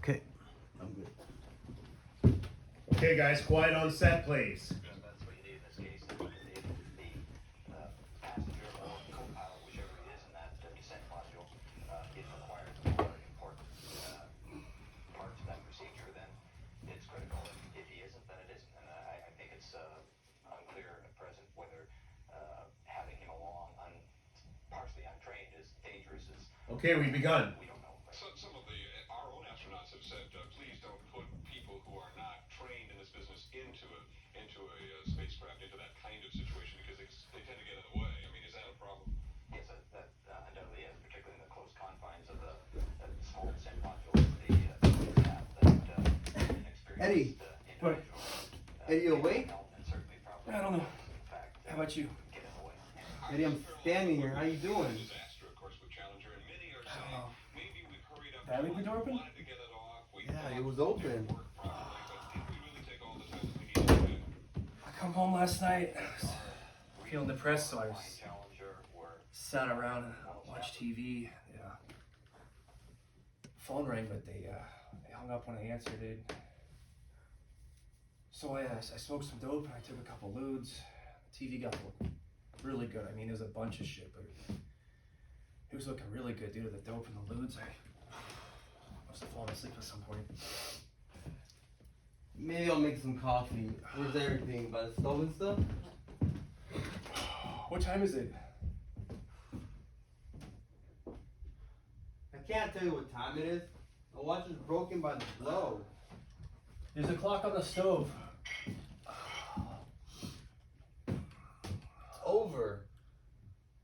Okay. I'm good. Okay, guys, quiet on set, please. That's what you need in this case. The passenger or co-pilot, whichever it is in that descent module, is required to import parts of that procedure, then it's critical. If he isn't, then it isn't. And I think it's unclear at present whether having him along partially untrained is dangerous. Okay, we've begun. We don't know. Some of our own astronauts have said, please don't put people who are not trained in this business into a spacecraft, into that kind of situation, because they tend to get in the way. I mean, is that a problem? Yes, that undoubtedly is, particularly in the close confines of the small descent modules. They have that inexperienced Eddie, individual. Eddie, you awake? And certainly probably I don't know. in fact, How about you? get in the way. Eddie, I'm standing here. How you doing? Disaster, of course, with Challenger, and many are saying Oh. maybe we've hurried up. Did I leave the door open? Wanted to get it off. We Yeah, thought it was open. worked properly, but did we really take all the time that we needed to? I come home last night, feeling depressed, so I Flying just Challenger were sat around and watched TV. Yeah. Phone rang, but they hung up when I answered it. So I smoked some dope and I took a couple ludes. The TV got to look really good. I mean, it was a bunch of shit, but it was looking really good due to the dope and the ludes. I must have fallen asleep at some point. Maybe I'll make some coffee. Where's everything? By the stove and stuff? What time is it? I can't tell you what time it is. My watch is broken by the blow. There's a clock on the stove. It's over.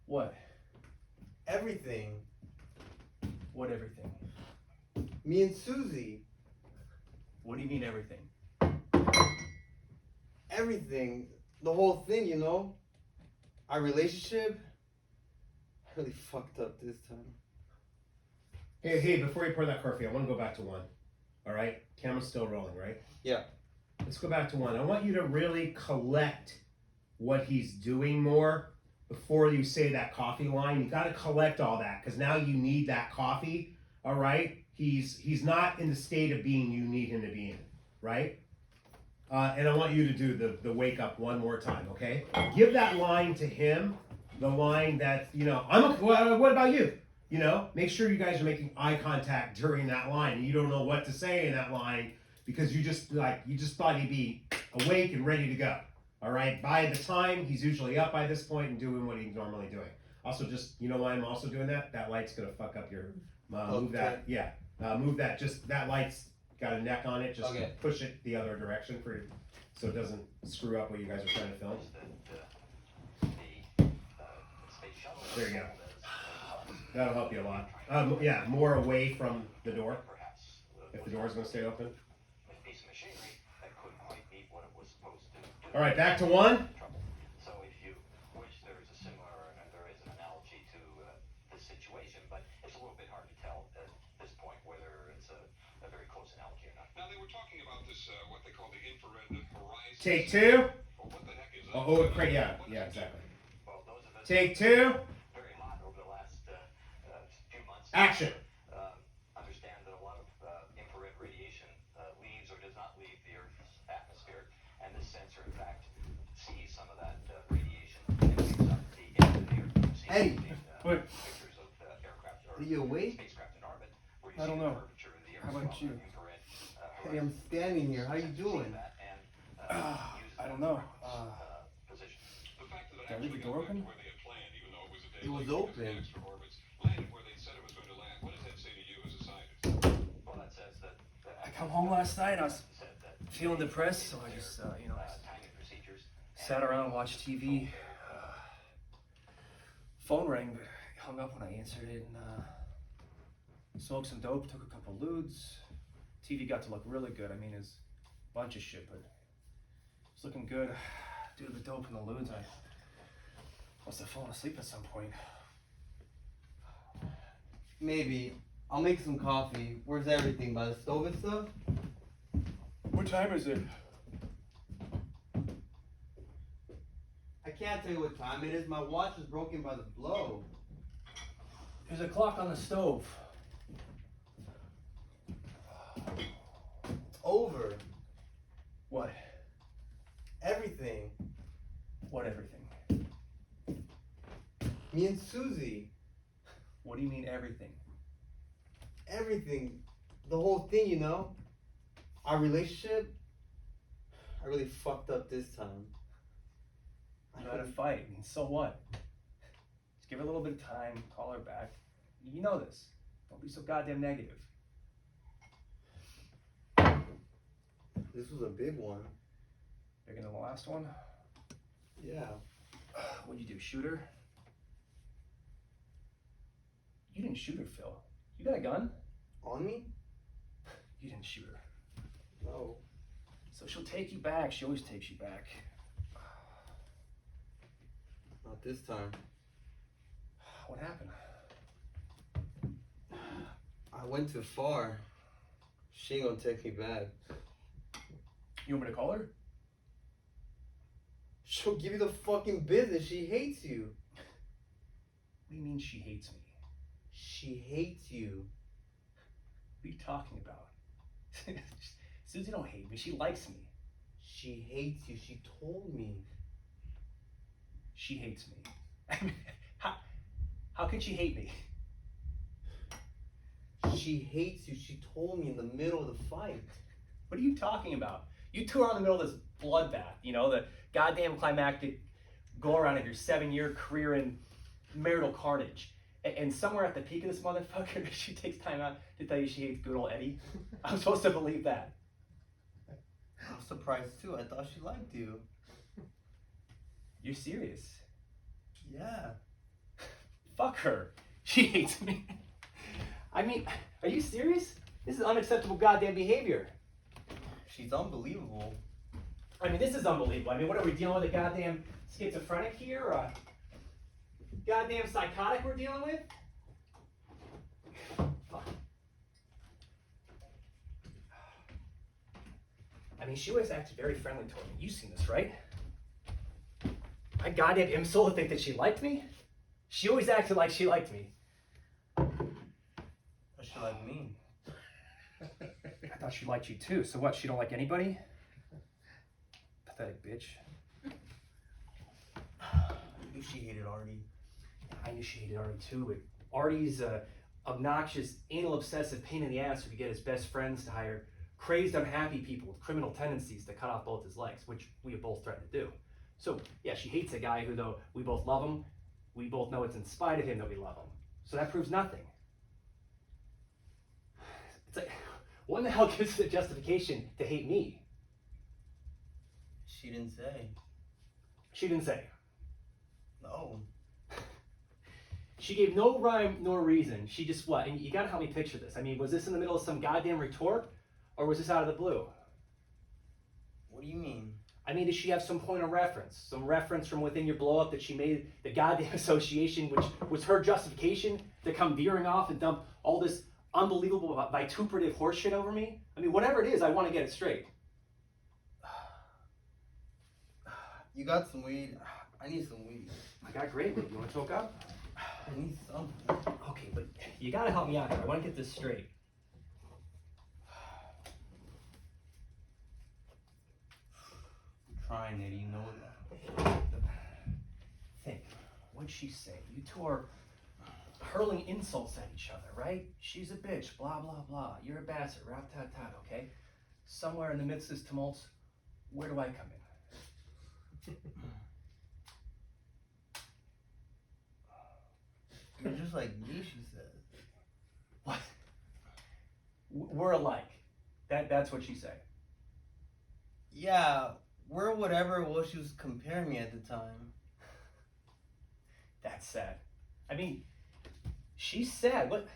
What? Everything. What everything? Me and Susie. What do you mean everything? Everything. The whole thing, you know? Our relationship. I really fucked up this time. Hey, before you pour that coffee, I want to go back to one. All right? Camera's still rolling, right? Yeah. Let's go back to one. I want you to really collect what he's doing more before you say that coffee line. You got to collect all that because now you need that coffee. All right? He's not in the state of being you need him to be in, right? And I want you to do the wake up one more time, okay? Give that line to him, the line that, you know, what about you? You know, make sure you guys are making eye contact during that line. And you don't know what to say in that line because you just thought he'd be awake and ready to go. All right. By the time he's usually up by this point and doing what he's normally doing. Also, just you know why I'm also doing that? That light's gonna fuck up your move that. Yeah. Move that. Just that light's got a neck on it. Just Okay. push it the other direction so it doesn't screw up what you guys are trying to film. The space shuttle. There you go. That'll help you a lot. Yeah, more away from the door. Perhaps If the door's gonna stay open. a piece of machinery that couldn't quite meet what it was supposed to do. All right, back to one. So if you wish, there is a similar, there is an analogy to this situation, but it's a little bit hard to tell at this point whether it's a very close analogy or not. Now, they were talking about this, what they call the infrared horizon. Take two. Well, what the heck is that? Great. Yeah, exactly. Well, those of us Take two. very hot over the last few months. Action. Understand that a lot of infrared radiation leaves or does not leave the Earth's atmosphere, and this sensor, in fact, sees some of that radiation and picks up the end of the Earth. Hey, what? Pictures of aircraft or Are you awake? spacecraft in orbit, where you I don't see the know. curvature of the How Earth's about you? infrared Hey, I'm standing here. How you doing? that and use I that don't know. for position. The fact that it Did I leave actually the door got back to open? where they had planned, even though it was a day It was late because of the open. extra orbits, landed where they said it was going to land. What does that say to you as a scientist? Well, that says that I come home last night, I was said that feeling depressed, so I just, timing procedures sat around and watched TV. Phone rang, but I hung up when I answered it, and smoked some dope, took a couple ludes. TV got to look really good. I mean, it's a bunch of shit, but it's looking good. Due to the dope and the ludes, I must have fallen asleep at some point. Maybe. I'll make some coffee. Where's everything? By the stove and stuff? What time is it? I can't tell you what time it is. My watch is broken by the blow. There's a clock on the stove. Me and Susie. What do you mean everything? Everything. The whole thing, you know? Our relationship, I really fucked up this time. You had a fight. I mean, so what? Just give her a little bit of time, call her back. You know this. Don't be so goddamn negative. This was a big one. Bigger than the last one? Yeah. What'd you do, shoot her? You didn't shoot her, Phil. You got a gun? On me? You didn't shoot her. No. So she'll take you back. She always takes you back. Not this time. What happened? I went too far. She ain't gonna take me back. You want me to call her? She'll give you the fucking business. She hates you. What do you mean she hates me? She hates you. What are you talking about? Susie don't hate me. She likes me. She hates you. She told me. She hates me. I mean, how can she hate me? She hates you. She told me in the middle of the fight. What are you talking about? You two are in the middle of this bloodbath, you know, the goddamn climactic go around of your 7-year career in marital carnage. And somewhere at the peak of this motherfucker, she takes time out to tell you she hates good old Eddie. I'm supposed to believe that. I'm surprised too. I thought she liked you. You're serious? Yeah. Fuck her. She hates me. I mean, are you serious? This is unacceptable goddamn behavior. She's unbelievable. I mean, this is unbelievable. I mean, what are we dealing with? A goddamn schizophrenic here? Or a goddamn psychotic we're dealing with? Fuck. I mean, she always acted very friendly toward me. You've seen this, right? My goddamn imbecile to think that she liked me? She always acted like she liked me. What should I mean? I thought she liked you too. So what? She don't like anybody? Pathetic bitch. I knew she hated Artie. I knew she hated Artie too, but Artie's a obnoxious, anal obsessive pain in the ass who could get his best friends to hire crazed, unhappy people with criminal tendencies to cut off both his legs, which we have both threatened to do. So yeah, she hates a guy who, though we both love him, we both know it's in spite of him that we love him. So that proves nothing. It's like, what in the hell gives the justification to hate me? She didn't say. She didn't say. No. She gave no rhyme nor reason. She just what? And you gotta help me picture this. I mean, was this in the middle of some goddamn retort? Or was this out of the blue? What do you mean? I mean, does she have some point of reference? Some reference from within your blow up that she made the goddamn association, which was her justification to come veering off and dump all this unbelievable vituperative horseshit over me? I mean, whatever it is, I want to get it straight. You got some weed? I need some weed. I got great weed. You want to choke up? I need something. Okay, but you gotta help me out here. I want to get this straight. I'm trying, Eddie. You know that. Think. What'd she say? You two are hurling insults at each other, right? She's a bitch, blah, blah, blah. You're a bastard, rat-tat-tat, okay? Somewhere in the midst of this tumult, where do I come in? You're just like me, she said. What? We're alike. That's what she said. Yeah, we're whatever it was she was comparing me at the time. That's sad. I mean, she's sad. What?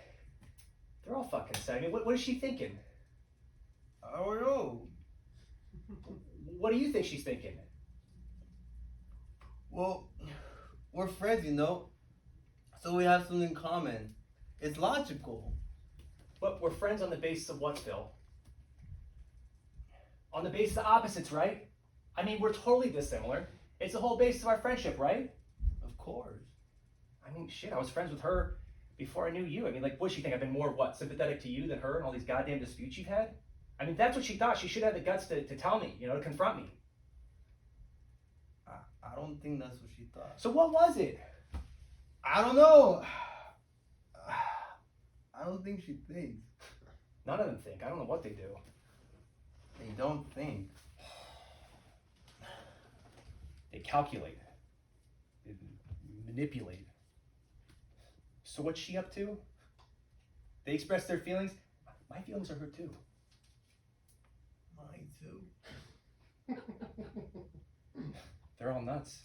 They're all fucking sad. I mean, what is she thinking? I don't know. What do you think she's thinking? Well, we're friends, you know? So we have something in common. It's logical. But we're friends on the basis of what, Phil? On the basis of opposites, right? I mean, we're totally dissimilar. It's the whole basis of our friendship, right? Of course. I mean, shit, I was friends with her before I knew you. I mean, like, what does she think? I've been more, what, sympathetic to you than her and all these goddamn disputes you've had? I mean, that's what she thought. She should have the guts to tell me, you know, to confront me. I don't think that's what she thought. So what was it? I don't know. I don't think she thinks. None of them think. I don't know what they do. They don't think. They calculate. They manipulate. So what's she up to? They express their feelings. My feelings are hurt too. Mine too. They're all nuts.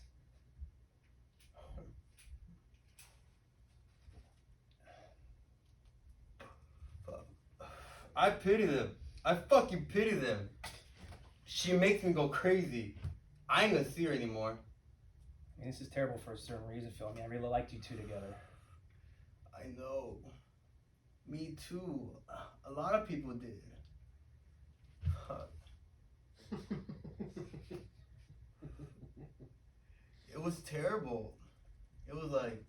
I pity them. I fucking pity them. She makes me go crazy. I ain't gonna see her anymore. I mean, this is terrible for a certain reason, Phil. I mean, I really liked you two together. I know. Me too. A lot of people did. Fuck. It was terrible. It was like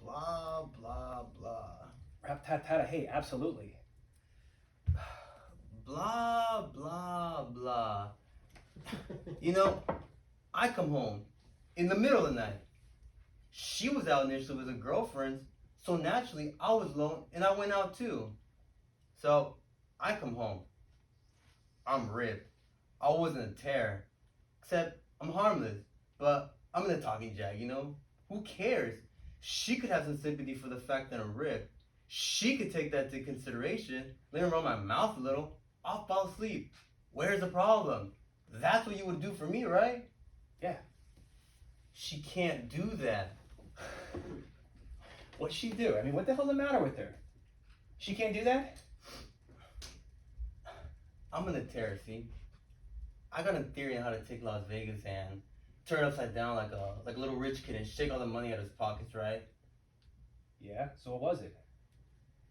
blah blah blah. Rap-tat-tat, hey, absolutely. Blah blah blah. You know, I come home in the middle of the night. She was out initially with her girlfriends, so naturally I was alone and I went out too. So I come home. I'm ripped. I wasn't a terror. Except I'm harmless. But I'm in a talking jag, you know? Who cares? She could have some sympathy for the fact that I'm ripped. She could take that into consideration, let her run my mouth a little. I'll fall asleep. Where's the problem? That's what you would do for me, right? Yeah. She can't do that. What'd she do? I mean, what the hell's the matter with her? She can't do that? I'm in a terror, see? I got a theory on how to take Las Vegas and turn it upside down like a little rich kid and shake all the money out of his pockets, right? Yeah, so what was it?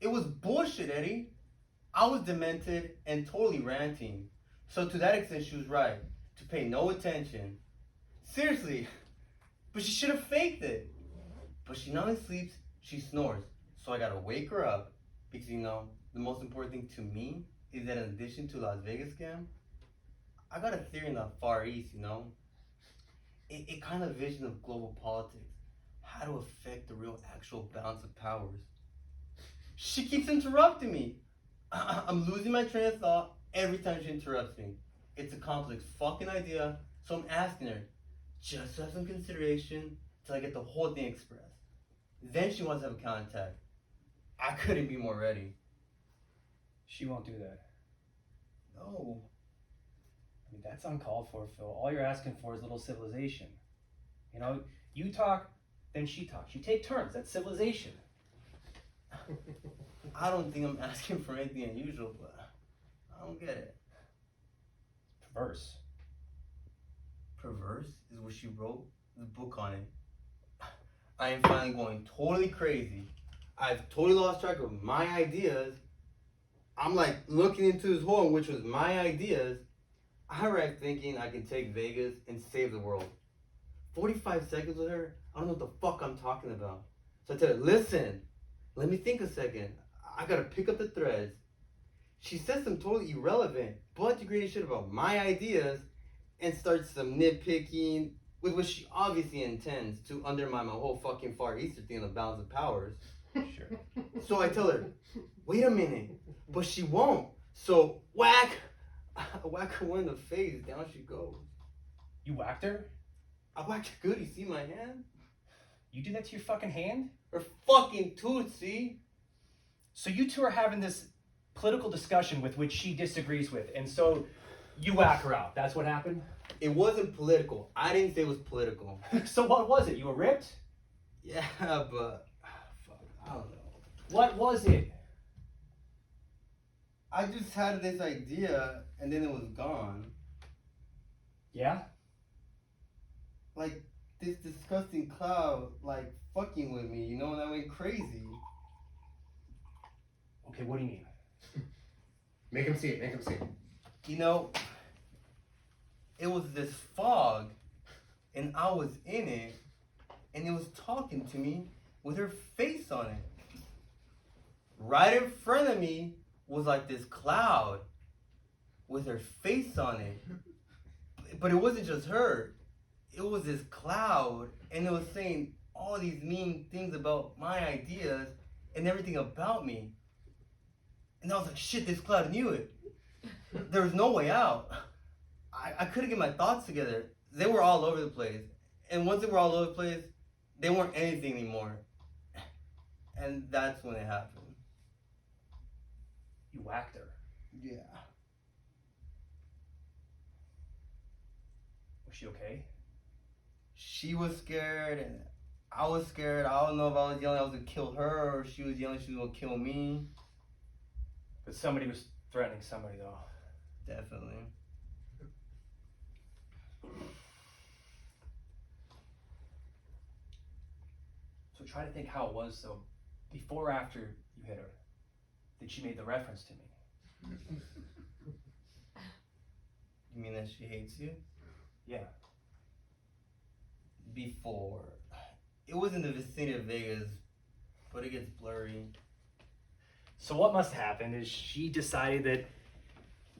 It was bullshit, Eddie. I was demented and totally ranting. So to that extent, she was right. To pay no attention. Seriously. But she should have faked it. But she not only sleeps, she snores. So I gotta wake her up. Because, you know, the most important thing to me is that in addition to Las Vegas scam, I got a theory in the Far East, you know? It kind of vision of global politics. How to affect the real actual balance of powers. She keeps interrupting me. I'm losing my train of thought every time she interrupts me. It's a complex fucking idea, so I'm asking her, just have some consideration till I get the whole thing expressed. Then she wants to have a contact. I couldn't be more ready. She won't do that. No. I mean, that's uncalled for, Phil. All you're asking for is a little civilization. You know, you talk, then she talks. You take turns. That's civilization. I don't think I'm asking for anything unusual, but I don't get it. Perverse. Perverse is what she wrote the book on it. I am finally going totally crazy. I've totally lost track of my ideas. I'm like looking into this hole, which was my ideas. I arrived thinking I can take Vegas and save the world. 45 seconds with her, I don't know what the fuck I'm talking about. So I tell her, listen, let me think a second. I gotta pick up the threads. She says some totally irrelevant, but degrading shit about my ideas and starts some nitpicking with which she obviously intends to undermine my whole fucking Far Eastern thing on the balance of powers. Sure. So I tell her, wait a minute, but she won't. So whack, I whack her one in the face, down she goes. You whacked her? I whacked her good, you see my hand? You did that to your fucking hand? Her fucking tooth, see? So you two are having this political discussion with which she disagrees with, and so you whack her out. That's what happened? It wasn't political. I didn't say it was political. So what was it? You were ripped? Yeah, but fuck, I don't know. What was it? I just had this idea and then it was gone. Yeah? Like this disgusting cloud, like fucking with me, you know, and I went crazy. Okay, what do you mean? Make him see it. Make him see it. You know, it was this fog, and I was in it, and it was talking to me with her face on it. Right in front of me was like this cloud with her face on it. But it wasn't just her. It was this cloud, and it was saying, all these mean things about my ideas and everything about me. And I was like, shit, this cloud knew it. There was no way out. I couldn't get my thoughts together. They were all over the place. And once they were all over the place, they weren't anything anymore. And that's when it happened. You whacked her. Yeah. Was she okay? She was scared and I was scared. I don't know if I was yelling I was gonna kill her or she was yelling she was gonna kill me. But somebody was threatening somebody, though. Definitely. So try to think how it was, though, before or after you hit her, that she made the reference to me. You mean that she hates you? Yeah. Before. It was in the vicinity of Vegas, but it gets blurry. So what must have happened is she decided that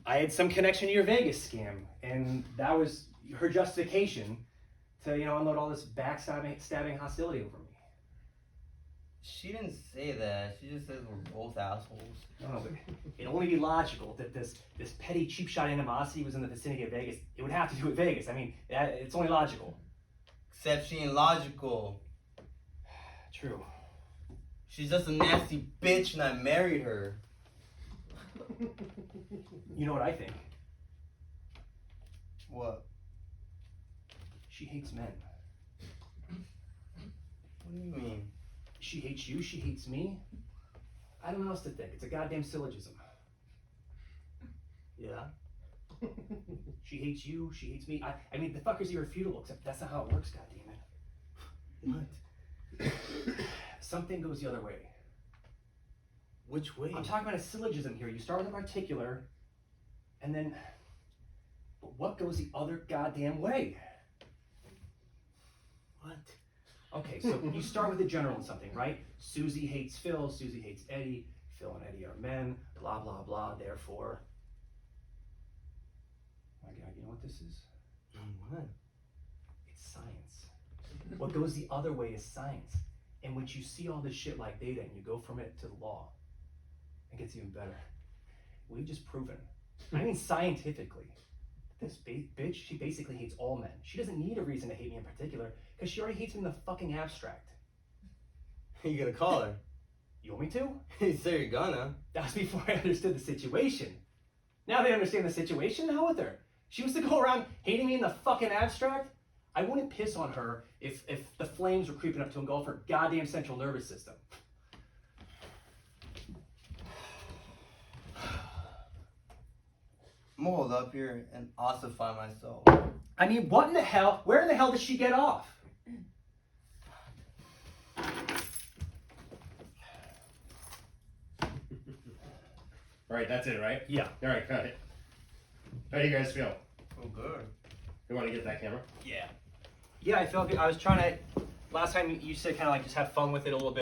I had some connection to your Vegas scam, and that was her justification to, unload all this backstabbing hostility over me. She didn't say that. She just says we're both assholes. No, but it'd only be logical that this petty cheap shot animosity was in the vicinity of Vegas. It would have to do with Vegas. I mean, it's only logical. Except she ain't logical. True. She's just a nasty bitch and I married her. You know what I think? What? She hates men. What do you mean? She hates you, she hates me. I don't know what else to think. It's a goddamn syllogism. Yeah? She hates you, she hates me. I mean, the fuck is irrefutable, except that's not how it works, goddammit. What? Something goes the other way. Which way? I'm talking about a syllogism here. You start with a particular, and then, but what goes the other goddamn way? What? Okay, so you start with the general in something, right? Susie hates Phil, Susie hates Eddie, Phil and Eddie are men, blah, blah, blah, therefore. My God, you know what this is? What? It's science. What goes the other way is science. And when you see all this shit like data and you go from it to the law, it gets even better. We've just proven, I mean scientifically, this bitch, she basically hates all men. She doesn't need a reason to hate me in particular, because she already hates me in the fucking abstract. You gonna call her? You want me to? You say you're gonna. That was before I understood the situation. Now they understand the situation, the hell with her. She was to go around hating me in the fucking abstract. I wouldn't piss on her if the flames were creeping up to engulf her goddamn central nervous system. I'm gonna hold up here and ossify myself. I mean, what in the hell? Where in the hell did she get off? All right, that's it, right? Yeah. All right, cut it. How do you guys feel? Oh, good. You want to get that camera? Yeah. Yeah, I felt good. I was trying to. Last time you said kind of like just have fun with it a little bit.